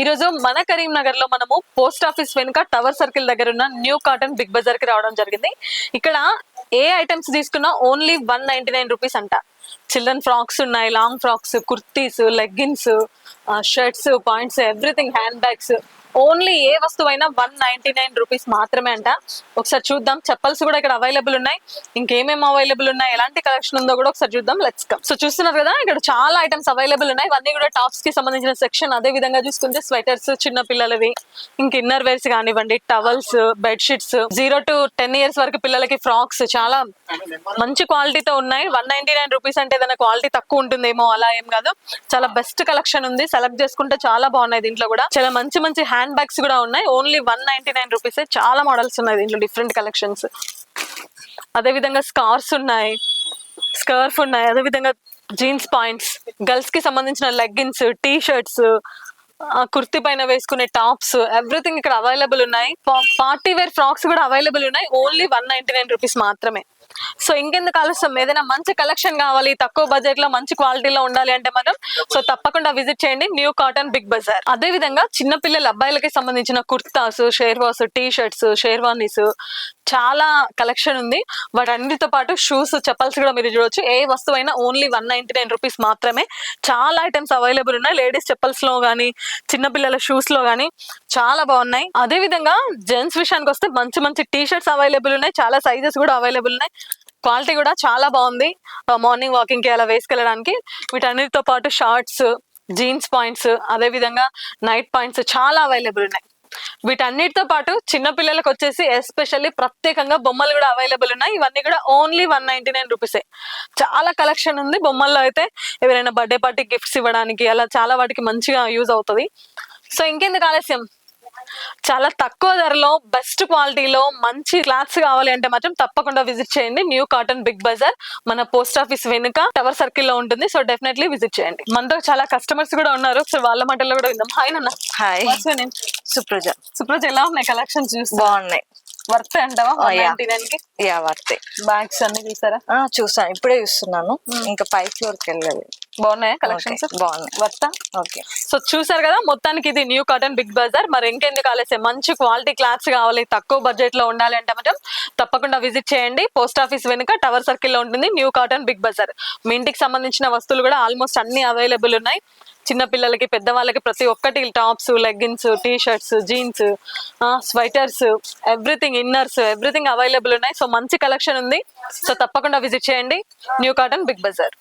ఈ రోజు మన కరీంనగర్ లో మనము పోస్ట్ ఆఫీస్ వెనుక టవర్ సర్కిల్ దగ్గర ఉన్న న్యూ కాటన్ బిగ్ బజార్ కి రావడం జరిగింది. ఇక్కడ ఏ ఐటమ్స్ తీసుకున్నా ఓన్లీ 199 రూపీస్ అంట. చిల్డ్రన్ ఫ్రాక్స్ ఉన్నాయి, long frocks, kurtis, leggings, shirts, pants, everything, hand bags, only ఏ వస్తువైనా 199 రూపీస్ మాత్రమే అంట. ఒకసారి చూద్దాం. చెప్పల్స్ కూడా ఇక్కడ అవైలబుల్ ఉన్నాయి. ఇంకేమేమి అవైలబుల్ ఉన్నాయి, ఎలాంటి కలెక్షన్ ఉందో కూడా ఒకసారి చూద్దాం. Let's come. సో చూస్తున్నారు కదా, ఇక్కడ చాలా ఐటమ్స్ అవైలబుల్ ఉన్నాయి. ఇవన్నీ కూడా టాప్స్ కి సంబంధించిన సెక్షన్. అదే విధంగా చూసుకుంటే స్వెటర్స్, చిన్న పిల్లలవి, ఇంక ఇన్నర్ వేర్స్ కానివ్వండి, టవల్స్, బెడ్షీట్స్, 0 to 10 years వరకు పిల్లలకి ఫ్రాక్స్ చాలా మంచి క్వాలిటీతో ఉన్నాయి. 199 రూపీస్ అంటే ఏదైనా క్వాలిటీ తక్కువ ఉంటుందేమో, అలా ఏం కాదు. చాలా బెస్ట్ కలెక్షన్ ఉంది. సెలెక్ట్ చేసుకుంటే చాలా బాగున్నాయి. దీంట్లో కూడా చాలా మంచి మంచి హ్యాండ్ బ్యాగ్స్ కూడా ఉన్నాయి. Only 199 rupees. చాలా మోడల్స్ ఉన్నాయి దీంట్లో, డిఫరెంట్ కలెక్షన్స్. అదే విధంగా స్కార్ఫ్స్ ఉన్నాయి, అదే విధంగా జీన్స్ పాయింట్స్, గర్ల్స్ కి సంబంధించిన లెగ్గిన్స్, టీ షర్ట్స్, కుర్తి పైన వేసుకునే టాప్స్, ఎవ్రీథింగ్ ఇక్కడ అవైలబుల్ ఉన్నాయి. పార్టీ వేర్ ఫ్రాక్స్ కూడా అవైలబుల్ ఉన్నాయి. ఓన్లీ 199 రూపీస్ మాత్రమే. సో ఇంకెందుకు ఆలస్యం, ఏదైనా మంచి కలెక్షన్ కావాలి, తక్కువ బడ్జెట్ లో మంచి క్వాలిటీలో ఉండాలి అంటే మాత్రం సో తప్పకుండా విజిట్ చేయండి న్యూ కాటన్ బిగ్ బజార్. అదే విధంగా చిన్న పిల్లల అబ్బాయిలకి సంబంధించిన కుర్తాస్, షేర్వాస్, టీ షర్ట్స్, షేర్వానీస్, చాలా కలెక్షన్ ఉంది. వాటన్నిటితో పాటు షూస్, చెప్పల్స్ కూడా మీరు చూడొచ్చు. ఏ వస్తువైనా ఓన్లీ 199 రూపీస్ మాత్రమే. చాలా ఐటమ్స్ అవైలబుల్ ఉన్నాయి. లేడీస్ చెప్పల్స్ లో గానీ, చిన్నపిల్లల షూస్ లో గానీ చాలా బాగున్నాయి. అదే విధంగా జెంట్స్ విషయానికి వస్తే మంచి మంచి టీ షర్ట్స్ అవైలబుల్ ఉన్నాయి. చాలా సైజెస్ కూడా అవైలబుల్ ఉన్నాయి. క్వాలిటీ కూడా చాలా బాగుంది. మార్నింగ్ వాకింగ్ కి అలా వేసుకెళ్ళడానికి. వీటన్నిటితో పాటు షార్ట్స్, జీన్స్ పాయింట్స్, అదే విధంగా నైట్ పాయింట్స్ చాలా అవైలబుల్ ఉన్నాయి. వీటన్నిటితో పాటు చిన్న పిల్లలకు వచ్చేసి ఎస్పెషల్లీ ప్రత్యేకంగా బొమ్మలు కూడా అవైలబుల్ ఉన్నాయి. ఇవన్నీ కూడా ఓన్లీ 199 రూపీసే. చాలా కలెక్షన్ ఉంది. బొమ్మల్లో అయితే ఎవరైనా బర్త్డే పార్టీ గిఫ్ట్స్ ఇవ్వడానికి అలా చాలా వాటికి మంచిగా యూజ్ అవుతుంది. సో ఇంకెందుకు ఆలస్యం, చాలా తక్కువ ధరలో బెస్ట్ క్వాలిటీలో మంచి క్లాత్స్ కావాలి అంటే మాత్రం తప్పకుండా విజిట్ చేయండి న్యూ కాటన్ బిగ్ బజార్. మన పోస్ట్ ఆఫీస్ వెనుక టవర్ సర్కిల్ లో ఉంటుంది. సో డెఫినెట్లీ విజిట్ చేయండి. మనతో చాలా కస్టమర్స్ కూడా ఉన్నారు. సో వాళ్ళ మాటల్లో కూడా విందాం. హాయ్ నాన్న. హాయ్, సుప్రజ. సుప్రజ, ఎలా ఉన్నాయి కలెక్షన్స్? చూసి బాగున్నాయి. వర్త్ అంటావా? 199 కి యా వర్తే. బ్యాగ్స్ అన్ని చూసారా? చూసాను, ఇప్పుడే చూస్తున్నాను. ఇంకా పై ఫ్లోర్ కి వెళ్ళాలి. బాగున్నాయా కలెక్షన్స్? బాగున్నాయి. వర్తా? ఓకే. సో చూసారు కదా, మొత్తానికి ఇది న్యూ కాటన్ బిగ్ బజార్. మరి ఇంకెందుకు ఆలస్యం, మంచి క్వాలిటీ క్లాత్స్ కావాలి, తక్కువ బడ్జెట్ లో ఉండాలి అంటే మాత్రం తప్పకుండా విజిట్ చేయండి. పోస్ట్ ఆఫీస్ వెనుక టవర్ సర్కిల్ లో ఉంటుంది న్యూ కాటన్ బిగ్ బజార్. మీ ఇంటికి సంబంధించిన వస్తువులు కూడా ఆల్మోస్ట్ అన్ని అవైలబుల్ ఉన్నాయి. చిన్న పిల్లలకి, పెద్దవాళ్ళకి ప్రతి ఒక్కటి tops, leggings, T shirts, jeans, sweaters, everything, inners, everything available ఉన్నాయి. సో మంచి కలెక్షన్ ఉంది. సో తప్పకుండా విజిట్ చేయండి న్యూ కాటన్ బిగ్ బజార్.